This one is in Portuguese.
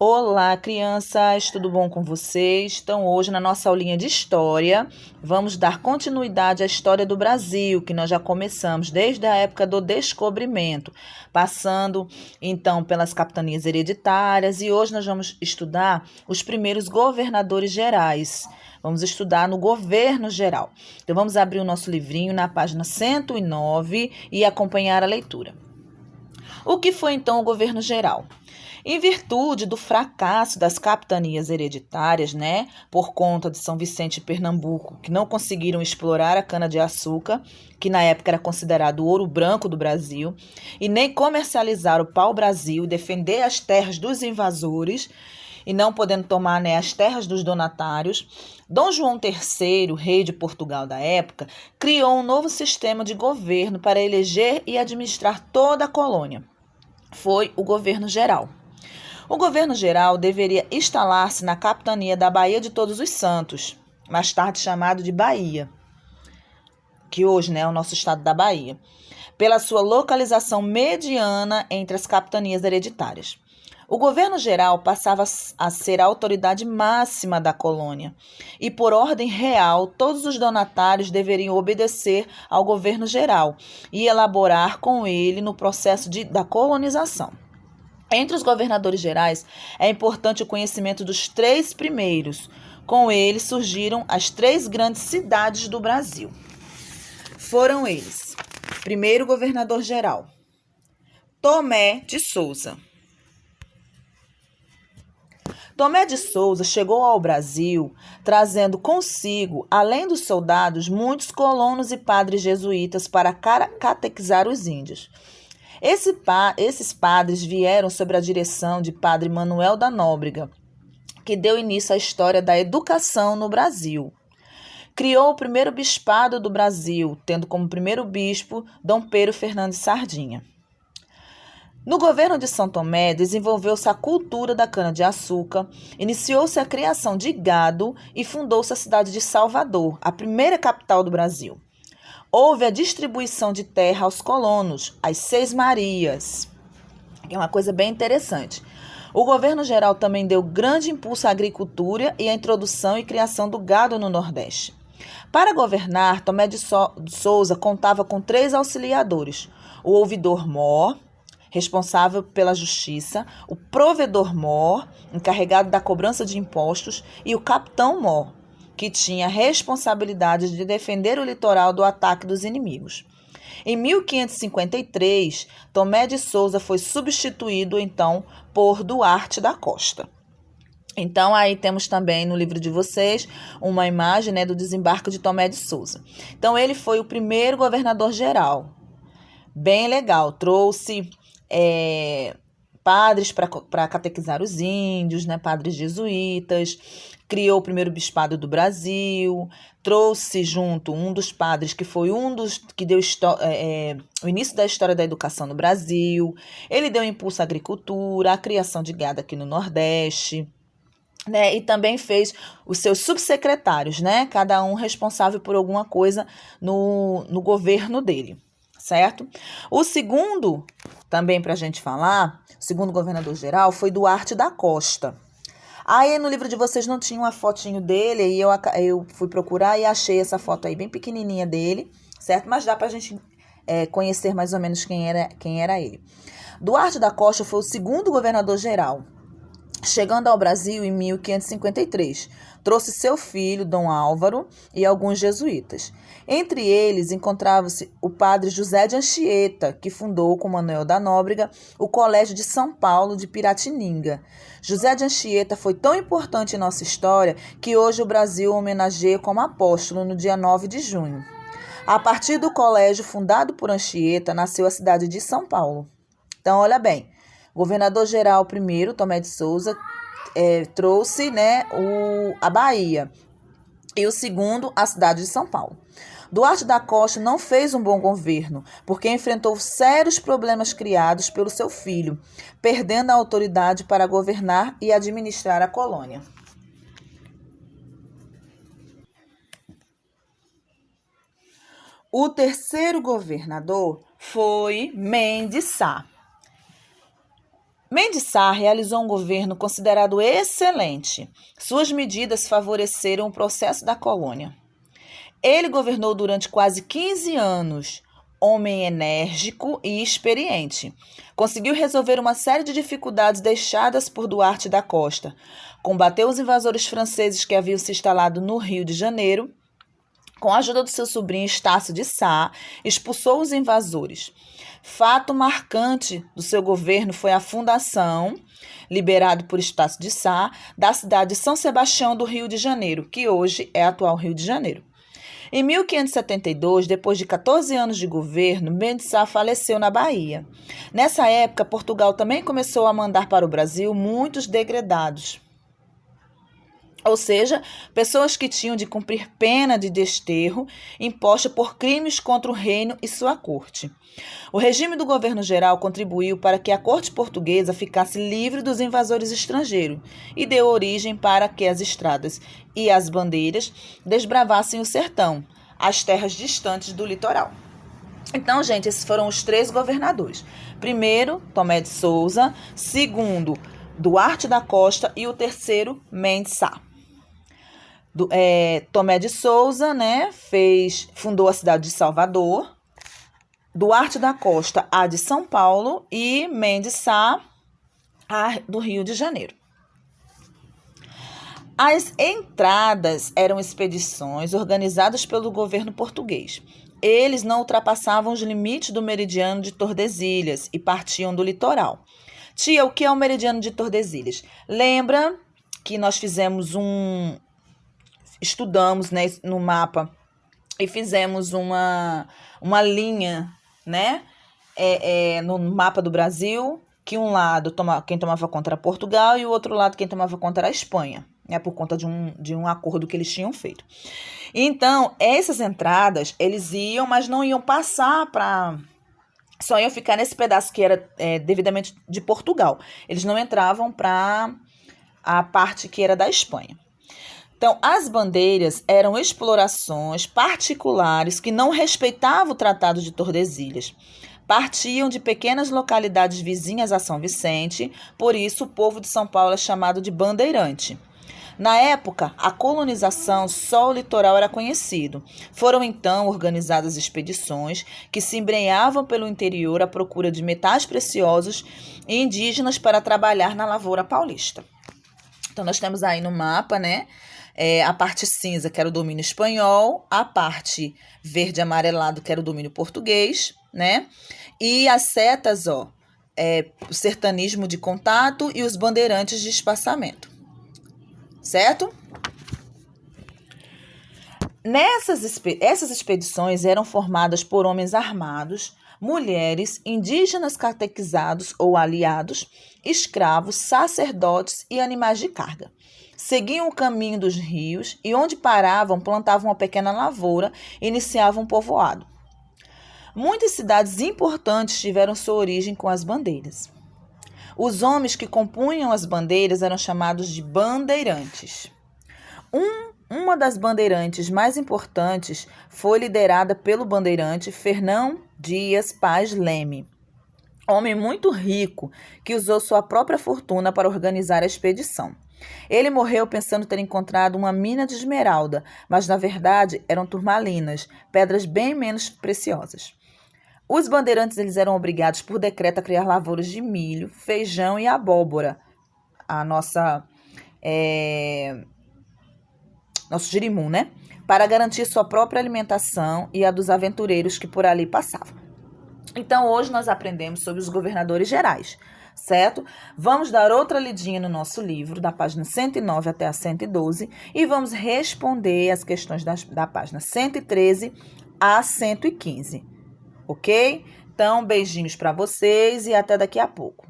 Olá, crianças, tudo bom com vocês? Então, hoje, na nossa aulinha de História, vamos dar continuidade à história do Brasil, que nós já começamos desde a época do descobrimento, passando, então, pelas capitanias hereditárias, e hoje nós vamos estudar os primeiros governadores gerais. Vamos estudar no governo geral. Então, vamos abrir o nosso livrinho na página 109 e acompanhar a leitura. O que foi, então, o governo geral? Em virtude do fracasso das capitanias hereditárias, por conta de São Vicente e Pernambuco, que não conseguiram explorar a cana-de-açúcar, que na época era considerado o ouro branco do Brasil, e nem comercializar o pau-brasil e defender as terras dos invasores, e não podendo tomar as terras dos donatários, Dom João III, rei de Portugal da época, criou um novo sistema de governo para eleger e administrar toda a colônia. Foi o governo geral. O governo geral deveria instalar-se na capitania da Baía de Todos os Santos, mais tarde chamado de Bahia, que hoje é o nosso estado da Bahia, pela sua localização mediana entre as capitanias hereditárias. O governo geral passava a ser a autoridade máxima da colônia e, por ordem real, todos os donatários deveriam obedecer ao governo geral e elaborar com ele no processo da colonização. Entre os governadores gerais, é importante o conhecimento dos três primeiros. Com eles surgiram as três grandes cidades do Brasil. Foram eles: primeiro governador geral, Tomé de Souza. Tomé de Souza chegou ao Brasil trazendo consigo, além dos soldados, muitos colonos e padres jesuítas para catequizar os índios. Esses padres vieram sob a direção de Padre Manuel da Nóbrega, que deu início à história da educação no Brasil. Criou o primeiro bispado do Brasil, tendo como primeiro bispo Dom Pedro Fernandes Sardinha. No governo de São Tomé, desenvolveu-se a cultura da cana-de-açúcar, iniciou-se a criação de gado e fundou-se a cidade de Salvador, a primeira capital do Brasil. Houve a distribuição de terra aos colonos, as Seis Marias, que é uma coisa bem interessante. O governo geral também deu grande impulso à agricultura e à introdução e criação do gado no Nordeste. Para governar, Tomé de Souza contava com 3 auxiliadores: o ouvidor-mor, responsável pela justiça, o provedor-mor, encarregado da cobrança de impostos, e o capitão-mor, que tinha a responsabilidade de defender o litoral do ataque dos inimigos. Em 1553, Tomé de Souza foi substituído, então, por Duarte da Costa. Então, aí temos também no livro de vocês uma imagem do desembarque de Tomé de Souza. Então, ele foi o primeiro governador geral. Bem legal, trouxe padres para catequizar os índios, padres jesuítas, criou o primeiro bispado do Brasil, trouxe junto um dos padres que foi um dos que deu o início da história da educação no Brasil. Ele deu impulso à agricultura, à criação de gado aqui no Nordeste, e também fez os seus subsecretários, cada um responsável por alguma coisa no governo dele, certo? O segundo, também para a gente falar, o segundo governador geral foi Duarte da Costa. Aí no livro de vocês não tinha uma fotinho dele, e eu fui procurar e achei essa foto aí bem pequenininha dele, certo? Mas dá pra gente conhecer mais ou menos quem era ele. Duarte da Costa foi o segundo governador geral, chegando ao Brasil em 1553. Trouxe seu filho, Dom Álvaro, e alguns jesuítas. Entre eles encontrava-se o padre José de Anchieta, que fundou com Manuel da Nóbrega o Colégio de São Paulo de Piratininga. José de Anchieta foi tão importante em nossa história que hoje o Brasil o homenageia como apóstolo no dia 9 de junho. A partir do colégio fundado por Anchieta, nasceu a cidade de São Paulo. Então, olha bem, governador-geral primeiro, Tomé de Souza, trouxe a Bahia, e o segundo, a cidade de São Paulo. Duarte da Costa não fez um bom governo, porque enfrentou sérios problemas criados pelo seu filho, perdendo a autoridade para governar e administrar a colônia. O terceiro governador foi Mendes Sá. Mendes Sá realizou um governo considerado excelente. Suas medidas favoreceram o processo da colônia. Ele governou durante quase 15 anos, homem enérgico e experiente. Conseguiu resolver uma série de dificuldades deixadas por Duarte da Costa. Combateu os invasores franceses que haviam se instalado no Rio de Janeiro. Com a ajuda do seu sobrinho Estácio de Sá, expulsou os invasores. Fato marcante do seu governo foi a fundação, liberado por Estácio de Sá, da cidade de São Sebastião do Rio de Janeiro, que hoje é atual Rio de Janeiro. Em 1572, depois de 14 anos de governo, Mendes Sá faleceu na Bahia. Nessa época, Portugal também começou a mandar para o Brasil muitos degredados. Ou seja, pessoas que tinham de cumprir pena de desterro imposta por crimes contra o reino e sua corte. O regime do governo geral contribuiu para que a corte portuguesa ficasse livre dos invasores estrangeiros e deu origem para que as estradas e as bandeiras desbravassem o sertão, as terras distantes do litoral. Então, gente, esses foram os 3 governadores. Primeiro, Tomé de Souza. Segundo, Duarte da Costa. E o terceiro, Mendes Sá. Tomé de Souza, né, fundou a cidade de Salvador. Duarte da Costa, a de São Paulo. E Mendes Sá, a do Rio de Janeiro. As entradas eram expedições organizadas pelo governo português. Eles não ultrapassavam os limites do meridiano de Tordesilhas e partiam do litoral. Tia, o que é o meridiano de Tordesilhas? Lembra que nós estudamos, né, no mapa e fizemos uma linha, né, no mapa do Brasil, que um lado quem tomava conta era Portugal e o outro lado quem tomava conta era a Espanha, né, por conta de um acordo que eles tinham feito. Então, essas entradas, eles iam, mas não iam passar só iam ficar nesse pedaço que era devidamente de Portugal. Eles não entravam para a parte que era da Espanha. Então, as bandeiras eram explorações particulares que não respeitavam o Tratado de Tordesilhas. Partiam de pequenas localidades vizinhas a São Vicente, por isso o povo de São Paulo é chamado de bandeirante. Na época, a colonização, só o litoral era conhecido. Foram então organizadas expedições que se embrenhavam pelo interior à procura de metais preciosos e indígenas para trabalhar na lavoura paulista. Então, nós temos aí no mapa, né, a parte cinza, que era o domínio espanhol, a parte verde amarelado, que era o domínio português, né, e as setas, o sertanismo de contato e os bandeirantes de espaçamento. Certo? Essas expedições eram formadas por homens armados, mulheres, indígenas catequizados ou aliados, escravos, sacerdotes e animais de carga. Seguiam o caminho dos rios e, onde paravam, plantavam uma pequena lavoura e iniciavam um povoado. Muitas cidades importantes tiveram sua origem com as bandeiras. Os homens que compunham as bandeiras eram chamados de bandeirantes. Uma das bandeirantes mais importantes foi liderada pelo bandeirante Fernão Dias Paz Leme, homem muito rico que usou sua própria fortuna para organizar a expedição. Ele morreu pensando ter encontrado uma mina de esmeralda, mas na verdade eram turmalinas, pedras bem menos preciosas. Os bandeirantes eles eram obrigados por decreto a criar lavouras de milho, feijão e abóbora, nosso girimum, né? Para garantir sua própria alimentação e a dos aventureiros que por ali passavam. Então, hoje nós aprendemos sobre os governadores gerais, certo? Vamos dar outra lidinha no nosso livro, da página 109 até a 112, e vamos responder as questões da página 113 a 115. Ok? Então, beijinhos para vocês e até daqui a pouco.